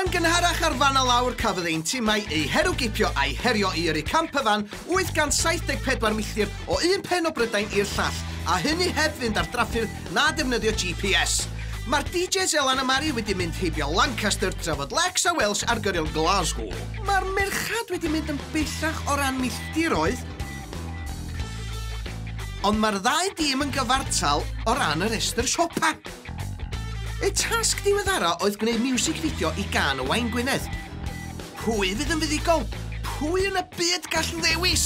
Yn gynharach ar fan a lawr cafodd ein timau eu herwgipio a'i herio i yrru camperfan 874 milltir o un pen o Brydain i'r llall, a hynny heb fynd ar drafferth na defnyddio GPS. Mae'r DJs Elan a Mari wedi mynd heibio Lancaster trafod Lex a Welsh ar gyrraedd Glasgow. Mae'r merchad wedi mynd yn bellach o ran milltiroedd, ond mae'r ddau dîm yn gyfartal o ran y restr siopa. Eu tasg diweddara oedd gwneud music video i gan o Wain Gwynedd. Pwy fydd yn fuddigol? Pwy yn y byd gall ddewis?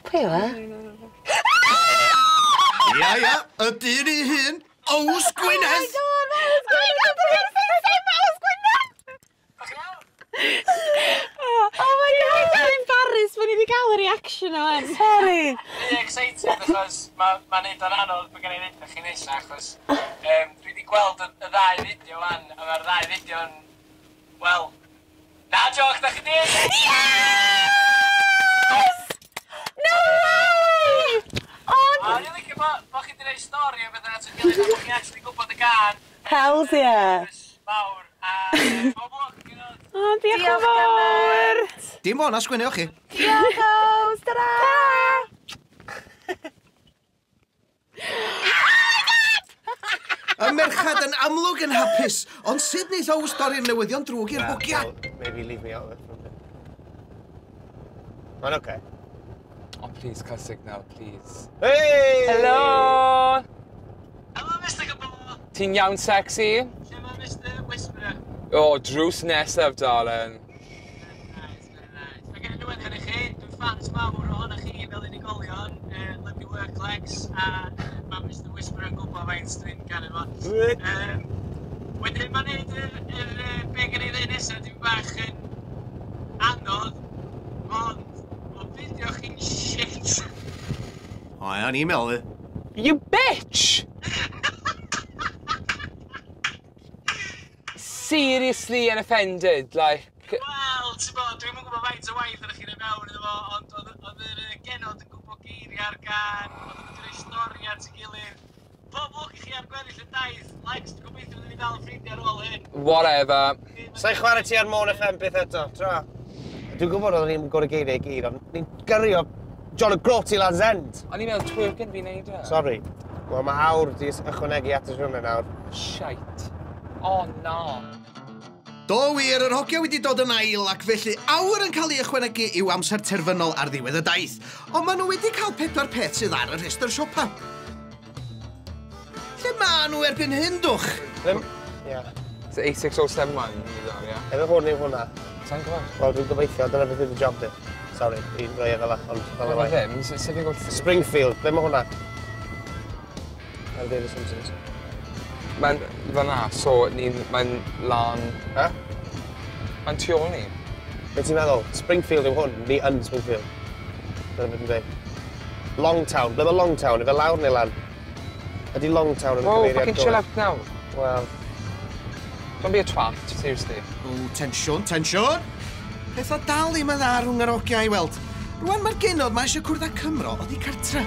Pwy yw e? Ia, y dyn I hyn, Ows Gwynedd! Oh my god, I'm embarrassed when I gael y reaction o hyn. Sorry. Dwi'n excited achos mae'n neud o'n anodd bod gen I neud chi nesa achos dwi wedi gweld y ddau fideo wan a mae'r ddau fideo yn, wel, na joc da chi di? Yes! No way! O, ni'n licio bod chi di neud stori o beth at yn gilydd a bod chi actually gwybod y gan. Hells yeah. Mawr a bob lwc, you know. O, diolch yn fawr. Dim o'n asgwynewch chi. Diolch Ows, ta-ra! Y merchad yn amlwg yn hapus, ond sut wneith Ows dorri'r newyddion drwg i'r hogia? Maybe leave me out of it for a bit. Mae'n okay. Oh, please, cael signal, please. Hey! Helo! Helo, Mr. Gabo. Ti'n iawn sexy? Lle mae Mr. Whisperer? O, drws nesaf, darling. Nice, very nice. Mae gen I newid yn i chi, dwi'n fans mawr ohonoch chi fel unigolion, Love Your Work Legs, a mae Mr. Whisperer yn gwybod faint dwi'n ganu fo. Wedyn mae'n neud be gen I ddweud nesaf, dwi'n bach yn anodd, ond o fideo chi'n shit. O, ia, ni'n meddwl fi. You bitch! Seriously and offended, like... Wel, ti'n bod, dwi'n mwyn gwybod faint o waith ydych chi'n ei mewn iddo fo, ond oedd yr genod yn gwybod geiriau ar gan, oedd yn dweud stori at ei gilydd. Pob lwc I chi ar gweddill y daith, Lex, dwi'n gobeithio byddwn ni dal yn ffrindiau ar ôl hyn. Whatever. Sa'i chwarae ti ar Môn FM byth eto, tra. Dwi'n gwybod oedd ni'n gwrdd geiriau I gyd, ond ni'n gyrru o John y Grot I Land's End. O'n i'n meddwl twerking fi'n neud e. Sorry. Wel, mae awr di ychwanegu at y siwrna nawr. Shite. Oh, no. Do wir, yr hogia wedi dod yn ail ac felly awr yn cael ei ychwanegu i'w amser terfynol ar ddiwedd y daith. Ond maen nhw wedi cael 4 peth sydd ar y rhestr siopa. Lle maen nhw erbyn hyn, dwch? Ie. It's 8607 ni ddod, ie? Efo hwn yw hwnna. Sa'n gwybod? Wel, dwi'n gobeithio, dyna beth yw'r job di. Sorry, i'n rhoi efo la, ond fel y Mae rai. ddim, sef fi'n gwybod... Springfield, ble mae hwnna? Ar David Simpsons. Mae'n fan'na, so mae'n lan... Ha? Mae'n tu ôl ni. Be ti'n meddwl? Springfield yw hwn, ni yn Springfield. Dyna beth yn dweud. Longtown, ble mae Longtown? Efe lawr neu lan? Ydy Longtown yn y Whoa, cyfeiriad fucking chill out now. Wel... Don't be a twat, seriously. O, tensiwn, tensiwn! Peth o dal I'm dda rhwng yr hogia I weld. Rwan mae'r genod mae eisiau cwrdd â Cymro oddi cartre.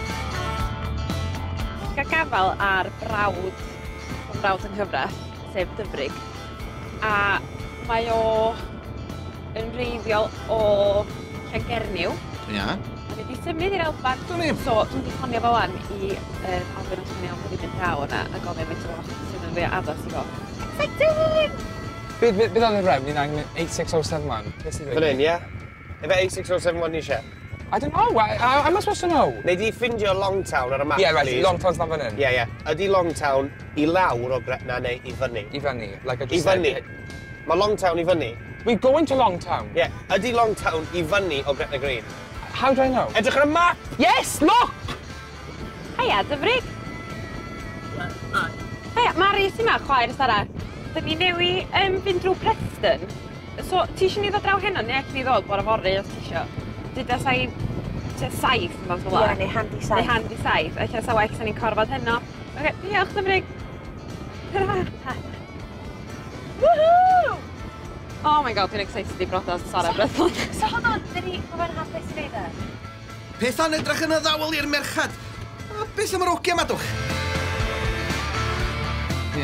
Gael gafal ar brawd yn hyfraith, sef Dyfrig. A mae o yn reiddiol o Llangerniw. Ia. A wedi symud i'r Alban. Dwn i. So, dwi'n di ffonio fo wan I ofyn os dwi'n bod i'n mynd draw yna a gofio faint o sydd yn fwy addas I fo. Exciting! Beth oedd y rem? Ni'n angen 8607? Fan hyn, ie? Efe 8607 ni eisiau? I don't know, I'm not supposed to know. Neu di ffindio Longtown ar y map, Yeah, right, please? Longtown's not fan hyn. Ie, ie. Ydy Longtown I lawr o Gretna neu I fyny? I fyny, like I I just said. fyny? Mae Longtown I fyny? We're going to Longtown. Ie. Ydy Longtown I fyny o Gretna Green? How do I know? Edrych ar y map! Yes, look! Haia, Dyfrig. Haia, Mari sy'n ma, chwaer Sara. Dyn ni newi fynd drwy Preston. So, ti eisiau ni ddod draw heno, neu ac ni ddod bore fori os ti eisiau? Dyda sa'i saith yn fath o la. Ie, neu handi saith. Neu handi saith. Alla sa waith sa'n ni'n corfod heno. Oce, diolch Dyfrig. Woohoo! Oh my god, dwi'n excited I brodas Sara Brython. So hold on, dyn ni gofyn hapus I neud e? Petha'n edrych yn y ddawel i'r merchad. A beth am yr ogia yma, dwch? Mae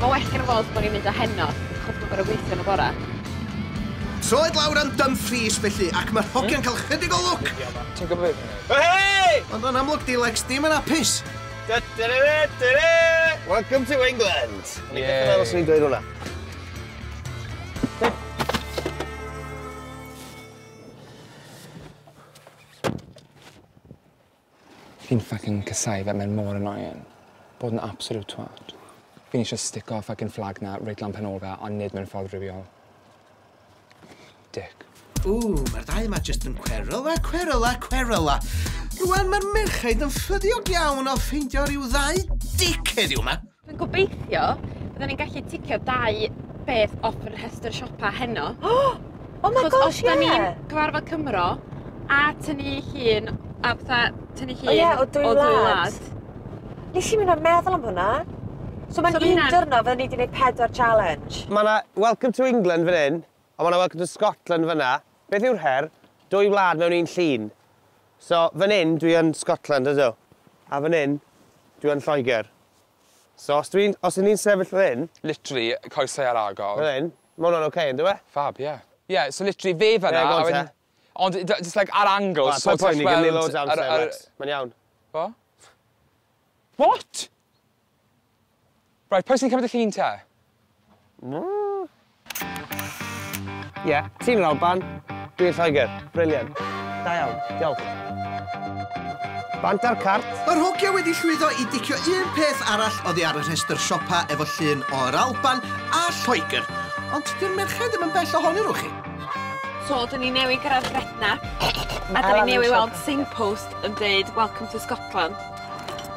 well gen i fod bod ni'n mynd â heno, achos mae'n gorau gweithio yn y bore. Troed lawr am Dumfries felly, ac mae'r hogiau'n cael chydig o lwc. Ti'n gwybod beth? Hei! Ond yn amlwg Dilynnwch dim yn apus. Welcome to England. Ni'n meddwl os ni'n dweud hwnna. Fi'n fucking casau fe mewn mor annoying. Bod yn absolute twat. Fi'n eisiau stick off fucking flag na reit lan pen ôl fe, ond nid mewn ffordd rhywiol. Dick. Mae'r dau yma jyst yn cweryla. Rwan mae'r merchaid yn ffyddiog iawn o ffeindio rhyw ddau dic heddiw yma. Dwi'n gobeithio byddwn ni'n gallu ticio 2 beth off yr rhestr siopa heno. Oh my gosh, os da ni'n cyfarfod Cymro, a tynnu llun, a bydda tynnu llun o dwy wlad. Nes i'n mynd o'n meddwl am hwnna. So mae'n un diwrnod fydden ni wedi gwneud 4 challenge. Mae yna Welcome to England fan hyn, a mae yna Welcome to Scotland fyna. Beth yw'r her? 2 wlad mewn un llun. So, fan hyn, dwi yn Scotland, ydw. A fan hyn, dwi yn Lloegr. So, os ni'n sefyll fan hyn... Literally, coesau ar agor. Fan hyn, mae hwnna'n oce, ynddo fe? Fab, ie. Ie, so literally fe fyna, a wedyn... Ond, just like, ar angles, so ti'n gweld... Mae'n loads o amser, Lex. Mae'n iawn. What? What? Right, pwy sy'n cymryd y llun te? Ie, ti'n yn Alban, dwi'n Lloegr. Briliant. Da iawn, diolch. Bant ar cart. Yr hogiau wedi llwyddo i dicio un peth arall oddi ar y rhestr siopa efo llun o'r Alban a Lloegr. Ond dyw'r merched ddim yn bell ohonyn nhw chi. So, dyn ni newi gyrraedd Gretna, a dyn ni newi weld signpost yn dweud Welcome to Scotland.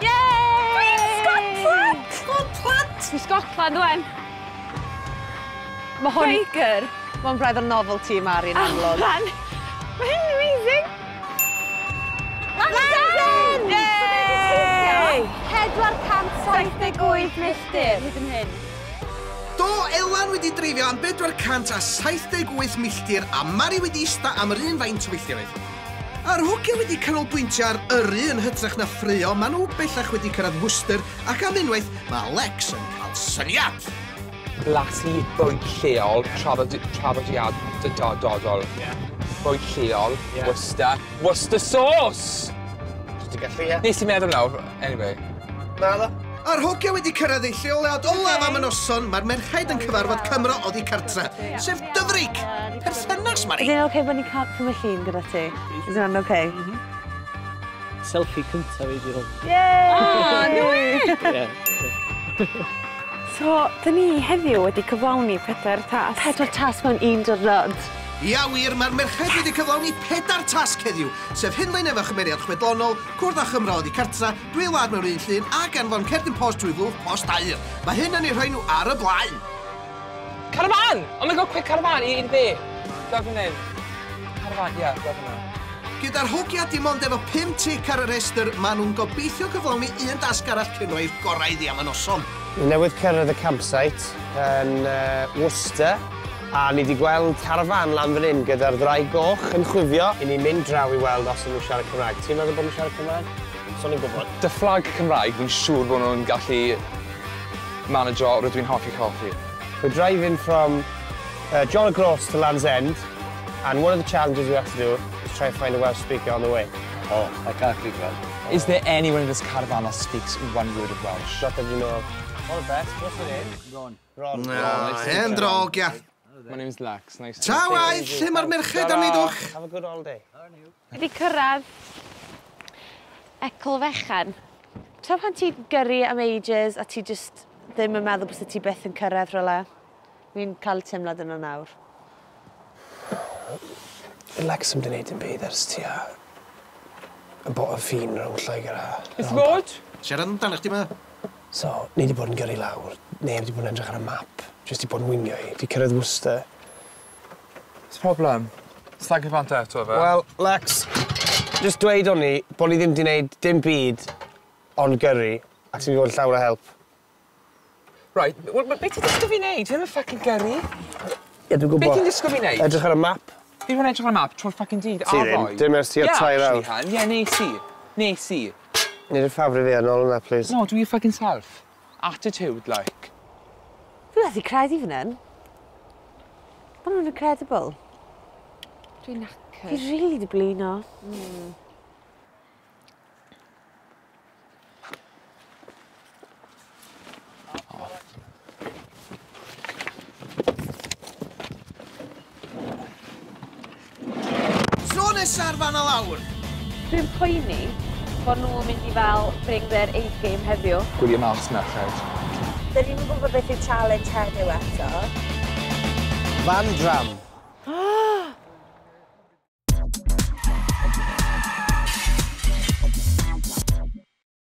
Yay! Scotland! Scotland! Scotland, wen. Lloegr. Mae'n braidd o'r novelty yma ar un amlwg. Rhan. Mae hyn amazing. London! Yay! 478 milltir. Hyd yn hyn. Do, Elan wedi dreifio am 478 milltir a Mari wedi ista am yr un faint o filltiroedd. A'r hogiau wedi canolbwyntio ar yrru yn hytrach na ffrio, maen nhw bellach wedi cyrraedd Worcester ac am unwaith mae Lex yn cael syniad. Blasu bwyd lleol, traddodiadol. Bwyd lleol, Worcester. Worcester sauce! Ti'n gallu, ie? Nes i'n meddwl nawr, anyway. Na, ddo. A'r hogiau wedi cyrraedd eu lleoliad olaf am y noson, mae'r merchaid yn cyfarfod Cymro oddi cartre, sef Dyfrig. Perthynas, Mari. Ydy'n oce bod ni'n cael cymryd llun gyda ti? Is hwnna'n oce? Selfie cyntaf i di hwn. Yay! So, dyn ni heddiw wedi cyflawni 4 tas. 4 tas mewn un diwrnod. Ia wir, mae'r merchaid wedi cyflawni 4 tasg heddiw, sef hynlaen efo chymeriad chwedlonol, cwrdd a Chymro oddi cartra, dwy wlad mewn un llun, a ganfon cerdyn post drwy flwch post aur. Mae hyn yn ei rhoi nhw ar y blaen. Carafan! Oh my god, quick carafan, i'n be? Dod fan hyn. Carafan, ie, dod fan hyn. Gyda'r hogiau dim ond efo 5 tic ar y restr, maen nhw'n gobeithio cyflawni un dasg arall cyn roi'r gorau iddi am y noson. Ni newydd cyrraedd y campsite yn Worcester, a ni wedi gweld carafan lan fan hyn gyda'r ddau goch yn chwifio i ni'n mynd draw i weld os ydyn nhw'n siarad Cymraeg. Ti'n meddwl bod nhw'n siarad Cymraeg? So ni'n gwybod. Dy fflag Cymraeg, fi'n siŵr bod nhw'n gallu manager rydw i'n hoffi coffi. We're driving from John O'Groats to Land's End, and one of the challenges we have to do is try and find a Welsh speaker on the way. Oh, I can't speak Welsh. Is there anyone in this caravan that speaks one word of Welsh? Not that you know of. All the best. What's your name? Ron. Na, hen drog, ia. My name's Lex. Nice to Ta waith, lle mae'r merched am neidwch? Have a good holiday. Wedi cyrraedd Ecl Fechan. Tra pan ti'n gyrru am ages a ti just ddim yn meddwl bys ti byth yn cyrraedd rhywle. Fi'n cael teimlad yna nawr. Lex yn gwneud yn byd ers ti a y bot o ffin rhwng Lloegr a... It's good. Siarad amdano chdi ma? So, ni wedi bod yn gyrru lawr. Neb wedi bod yn edrych ar y map. Jyst wedi bod yn wingio i. Di cyrraedd Worcester. What's the problem? Slag y bant eto fe? Wel, Lex, just dweud o'n ni bod ni ddim wedi gwneud dim byd ond gyrru ac ti'n mynd llawer o help. Right, well, beth ti'n disgo fi wneud? Ti'n mynd fucking gyrru? Ie, dwi'n gwybod. Beth ti'n disgo fi wneud? Edrych ar y map. Fi fan edrych ar y map trwy'r fucking dydd. Ti ddim, dim ers ti ar tair awr. Ie, nes i. Nes i. Nid i'r ffafri fi ar ôl hwnna, please. No, do your fucking self. Attitude, like. Fi wedi credu fan hyn. Maen nhw'n incredible. Dwi'n nacyd. Fi rili di blino. Tro nesa'r fan o lawr. Dwi'n poeni bod nhw'n mynd i fel bring their A-game heddiw. Gwylio mas merched. Dyn ni'n gwybod beth yw challenge heddiw eto. Fan dram.